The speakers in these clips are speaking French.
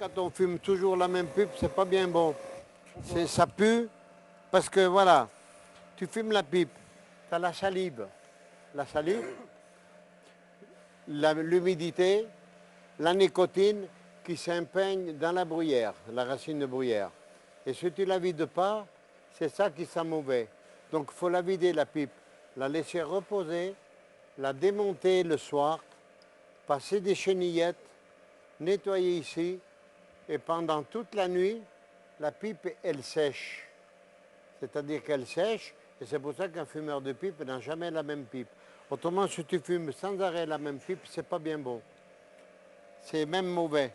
quand on fume toujours la même pipe, c'est pas bien bon. Ça pue parce que voilà, tu fumes la pipe, tu as la salive. La salive, l'humidité, la nicotine qui s'imprègne dans la bruyère, la racine de bruyère. Et si tu ne la vides pas, c'est ça qui sent mauvais. Donc il faut la vider la pipe, la laisser reposer, la démonter le soir, passer des chenillettes, nettoyer ici, et pendant toute la nuit, la pipe, elle sèche. C'est-à-dire qu'elle sèche, et c'est pour ça qu'un fumeur de pipe n'a jamais la même pipe. Autrement, si tu fumes sans arrêt la même pipe, c'est pas bien bon. C'est même mauvais.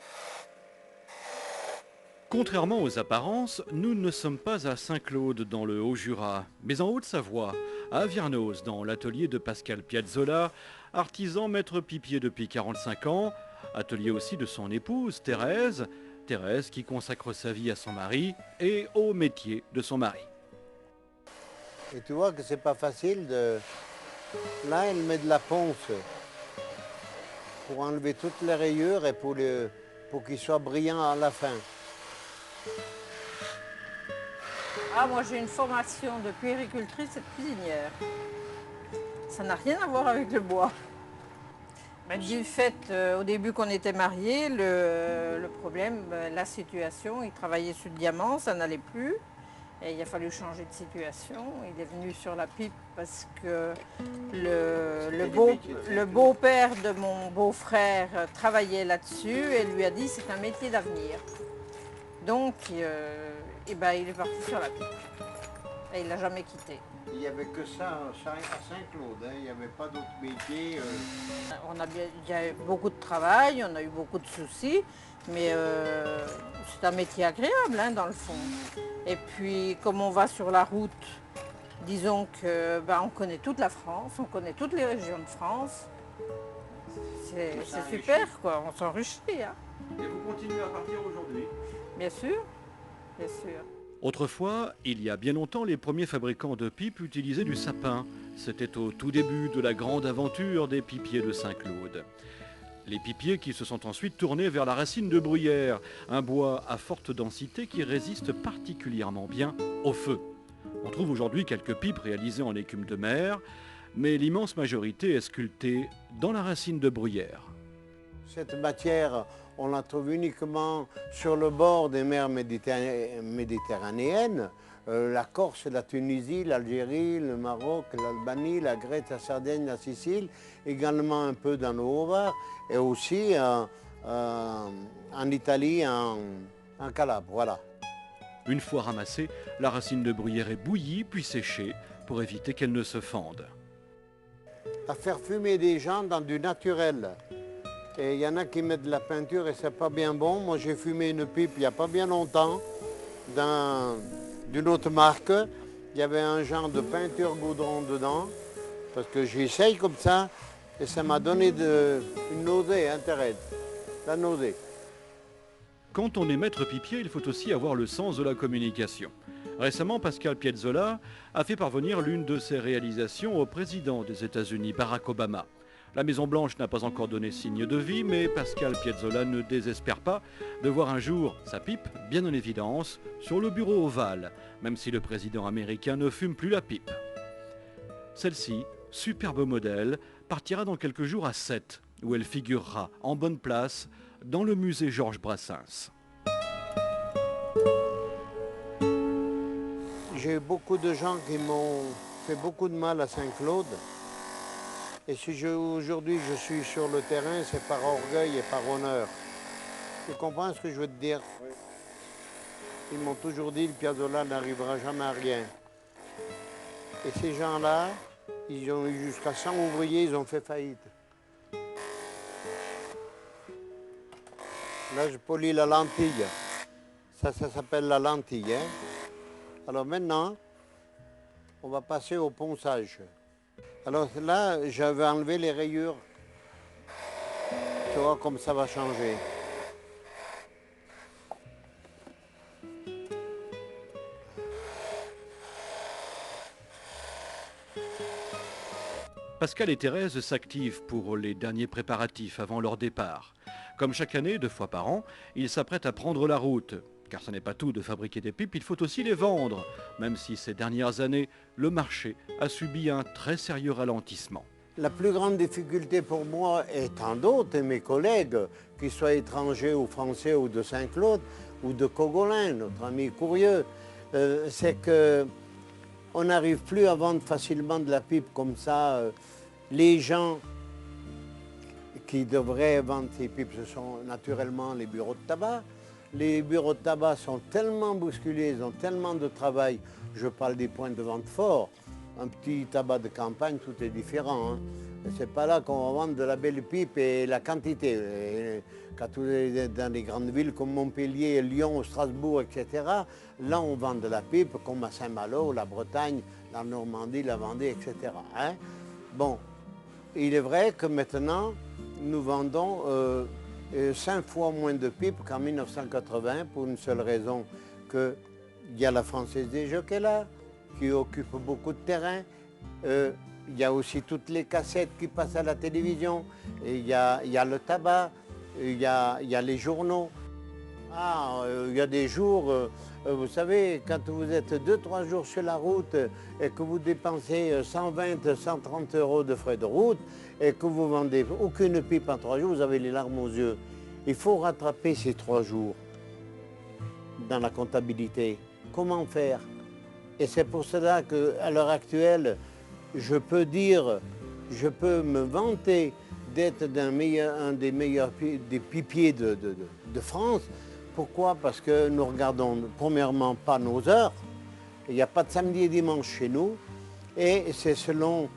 Contrairement aux apparences, nous ne sommes pas à Saint-Claude dans le Haut-Jura, mais en Haute-Savoie, à Aviernoz, dans l'atelier de Pascal Piazzolla, artisan maître pipier depuis 45 ans, atelier aussi de son épouse Thérèse, Thérèse qui consacre sa vie à son mari et au métier de son mari. Et tu vois que c'est pas facile de... Là, elle met de la ponce pour enlever toutes les rayures et pour qu'il soit brillant à la fin. Ah, moi j'ai une formation de puéricultrice et de cuisinière. Ça n'a rien à voir avec le bois. Mais du fait, au début qu'on était mariés, le problème, la situation, il travaillait sur le diamant, ça n'allait plus. Et il a fallu changer de situation. Il est venu sur la pipe parce que le beau-père de mon beau-frère travaillait là-dessus et lui a dit c'est un métier d'avenir. Donc, il est parti sur la pipe. Et il ne l'a jamais quitté. Il n'y avait que ça à Saint-Claude, hein. Il n'y avait pas d'autres métiers. Il y a eu beaucoup de travail, on a eu beaucoup de soucis, mais c'est un métier agréable hein, dans le fond. Et puis comme on va sur la route, disons que on connaît toute la France, on connaît toutes les régions de France. C'est super quoi, on s'enrichit. Hein. Et vous continuez à partir aujourd'hui? Bien sûr, bien sûr. Autrefois, il y a bien longtemps, les premiers fabricants de pipes utilisaient du sapin. C'était au tout début de la grande aventure des pipiers de Saint-Claude. Les pipiers qui se sont ensuite tournés vers la racine de bruyère, un bois à forte densité qui résiste particulièrement bien au feu. On trouve aujourd'hui quelques pipes réalisées en écume de mer, mais l'immense majorité est sculptée dans la racine de bruyère. Cette matière, on la trouve uniquement sur le bord des mers méditerranéennes. La Corse, la Tunisie, l'Algérie, le Maroc, l'Albanie, la Grèce, la Sardaigne, la Sicile, également un peu dans le Haut-Var et aussi en Italie, en Calabre, voilà. Une fois ramassée, la racine de bruyère est bouillie puis séchée pour éviter qu'elle ne se fende. À faire fumer des gens dans du naturel. Et il y en a qui mettent de la peinture et c'est pas bien bon. Moi j'ai fumé une pipe il n'y a pas bien longtemps d'une autre marque. Il y avait un genre de peinture goudron dedans. Parce que j'essaye comme ça et ça m'a donné une nausée, hein, Thérèse. La nausée. Quand on est maître pipier, il faut aussi avoir le sens de la communication. Récemment, Pascal Piazzolla a fait parvenir l'une de ses réalisations au président des États-Unis, Barack Obama. La Maison-Blanche n'a pas encore donné signe de vie, mais Pascal Piazzolla ne désespère pas de voir un jour sa pipe bien en évidence sur le bureau ovale, même si le président américain ne fume plus la pipe. Celle-ci, superbe modèle, partira dans quelques jours à Sète, où elle figurera en bonne place dans le musée Georges Brassens. J'ai eu beaucoup de gens qui m'ont fait beaucoup de mal à Saint-Claude. Et si aujourd'hui je suis sur le terrain, c'est par orgueil et par honneur. Tu comprends ce que je veux te dire? Oui. Ils m'ont toujours dit que le Piazzolla n'arrivera jamais à rien. Et ces gens-là, ils ont eu jusqu'à 100 ouvriers, ils ont fait faillite. Là, je polis la lentille. Ça s'appelle la lentille. Hein? Alors maintenant, on va passer au ponçage. Alors là, je vais enlever les rayures. Tu vois comme ça va changer. Pascal et Thérèse s'activent pour les derniers préparatifs avant leur départ. Comme chaque année, 2 fois par an, il s'apprête à prendre la route. Car ce n'est pas tout de fabriquer des pipes, il faut aussi les vendre, même si ces dernières années, le marché a subi un très sérieux ralentissement. La plus grande difficulté pour moi et tant d'autres, et mes collègues, qu'ils soient étrangers ou français ou de Saint-Claude ou de Cogolin, notre ami Courieux, c'est qu'on n'arrive plus à vendre facilement de la pipe comme ça. Les gens qui devraient vendre ces pipes, ce sont naturellement les bureaux de tabac. Les bureaux de tabac sont tellement bousculés, ils ont tellement de travail. Je parle des points de vente forts. Un petit tabac de campagne, tout est différent. Hein. C'est pas là qu'on va vendre de la belle pipe et la quantité. Et quand vous êtes dans les grandes villes comme Montpellier, Lyon, Strasbourg, etc., là on vend de la pipe comme à Saint-Malo, la Bretagne, la Normandie, la Vendée, etc. Hein. Bon, il est vrai que maintenant, nous vendons 5 fois moins de pipes qu'en 1980 pour une seule raison, qu'il y a la Française des Jeux qui est là, qui occupe beaucoup de terrain. Il y a aussi toutes les cassettes qui passent à la télévision. Et il y a le tabac, il y a les journaux. Il y a des jours, vous savez, quand vous êtes 2-3 jours sur la route et que vous dépensez 120-130 € de frais de route et que vous vendez aucune pipe en 3 jours, vous avez les larmes aux yeux. Il faut rattraper ces 3 jours dans la comptabilité. Comment faire? Et c'est pour cela qu'à l'heure actuelle, je peux me vanter d'être un des meilleurs des pipiers de France. Pourquoi? Parce que nous regardons premièrement pas nos heures. Il n'y a pas de samedi et dimanche chez nous. Et c'est selon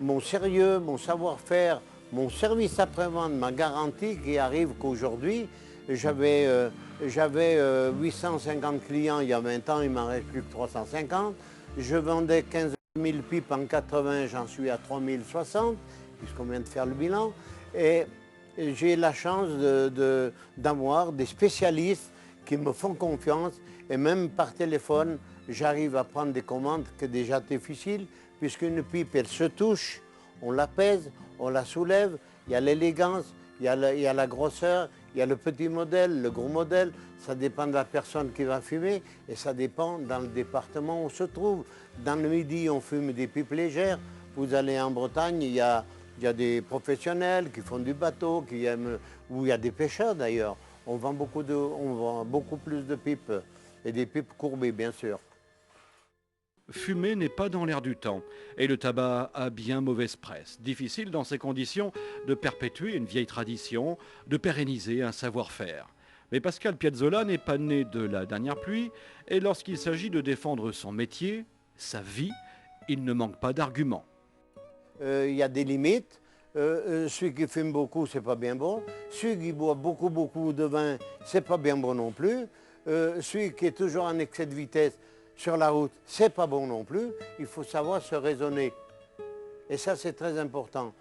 mon sérieux, mon savoir-faire, mon service après-vente, ma garantie qui arrive qu'aujourd'hui, j'avais 850 clients il y a 20 ans, il m'en reste plus que 350. Je vendais 15 000 pipes en 80, j'en suis à 3060, puisqu'on vient de faire le bilan. Et j'ai la chance d'avoir des spécialistes qui me font confiance. Et même par téléphone, j'arrive à prendre des commandes que déjà difficiles, puisqu'une pipe, elle se touche, on la pèse, on la soulève, il y a l'élégance, il y a la grosseur, il y a le petit modèle, le gros modèle, ça dépend de la personne qui va fumer et ça dépend dans le département où on se trouve. Dans le Midi, on fume des pipes légères. Vous allez en Bretagne, il y a des professionnels qui font du bateau, ou il y a des pêcheurs d'ailleurs. On vend beaucoup plus de pipes et des pipes courbées, bien sûr. Fumer n'est pas dans l'air du temps et le tabac a bien mauvaise presse. Difficile dans ces conditions de perpétuer une vieille tradition, de pérenniser un savoir-faire. Mais Pascal Piazzolla n'est pas né de la dernière pluie et lorsqu'il s'agit de défendre son métier, sa vie, il ne manque pas d'arguments. Il y a des limites. Celui qui fume beaucoup, c'est pas bien bon. Celui qui boit beaucoup de vin, c'est pas bien bon non plus. Celui qui est toujours en excès de vitesse sur la route, c'est pas bon non plus. Il faut savoir se raisonner. Et ça, c'est très important.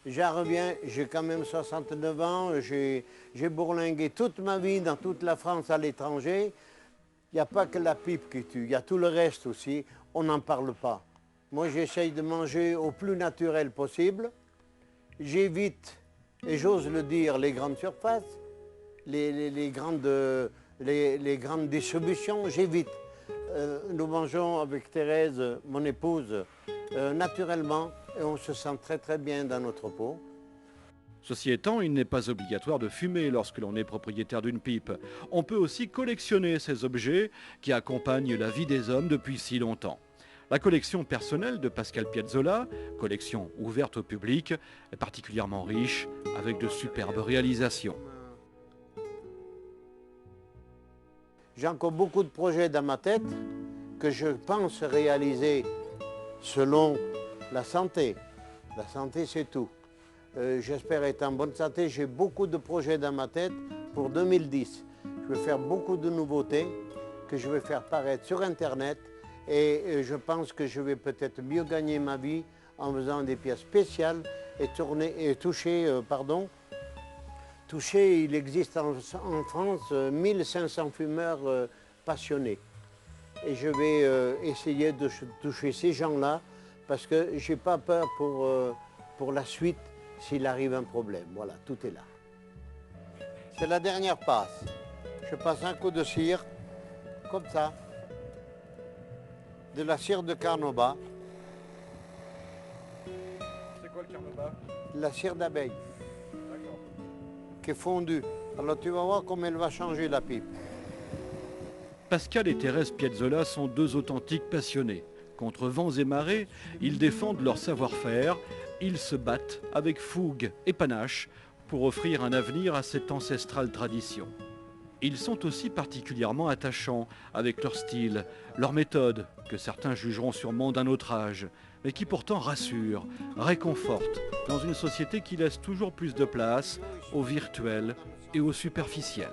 J'en reviens, j'ai quand même 69 ans, j'ai bourlingué toute ma vie dans toute la France à l'étranger. Il n'y a pas que la pipe qui tue, il y a tout le reste aussi, on n'en parle pas. Moi, j'essaye de manger au plus naturel possible. J'évite, et j'ose le dire, les grandes surfaces, les grandes distributions, j'évite. Nous mangeons avec Thérèse, mon épouse, naturellement, et on se sent très bien dans notre peau. Ceci étant, il n'est pas obligatoire de fumer lorsque l'on est propriétaire d'une pipe. On peut aussi collectionner ces objets qui accompagnent la vie des hommes depuis si longtemps. La collection personnelle de Pascal Piazzolla, collection ouverte au public, est particulièrement riche avec de superbes réalisations. J'ai encore beaucoup de projets dans ma tête que je pense réaliser selon la santé. La santé, c'est tout. J'espère être en bonne santé. J'ai beaucoup de projets dans ma tête pour 2010. Je vais faire beaucoup de nouveautés que je vais faire paraître sur Internet et je pense que je vais peut-être mieux gagner ma vie en faisant des pièces spéciales et toucher, il existe en France 1500 fumeurs passionnés. Et je vais essayer de toucher ces gens-là parce que je n'ai pas peur pour la suite s'il arrive un problème. Voilà, tout est là. C'est la dernière passe. Je passe un coup de cire, comme ça. De la cire de carnauba. C'est quoi le carnauba? La cire d'abeille D'accord. qui est fondue. Alors tu vas voir comment elle va changer la pipe. Pascal et Thérèse Piazzolla sont deux authentiques passionnés. Contre vents et marées, ils défendent leur savoir-faire, ils se battent avec fougue et panache pour offrir un avenir à cette ancestrale tradition. Ils sont aussi particulièrement attachants avec leur style, leur méthode, que certains jugeront sûrement d'un autre âge, mais qui pourtant rassurent, réconfortent dans une société qui laisse toujours plus de place au virtuel et au superficiel.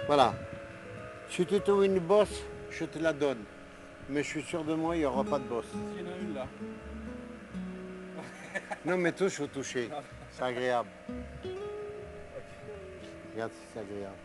Voilà. Si tu trouves une bosse, je te la donne. Mais je suis sûr de moi, il n'y aura pas de bosse. Il y en a une là. Non, mais touche au toucher. C'est agréable. Regarde si c'est agréable.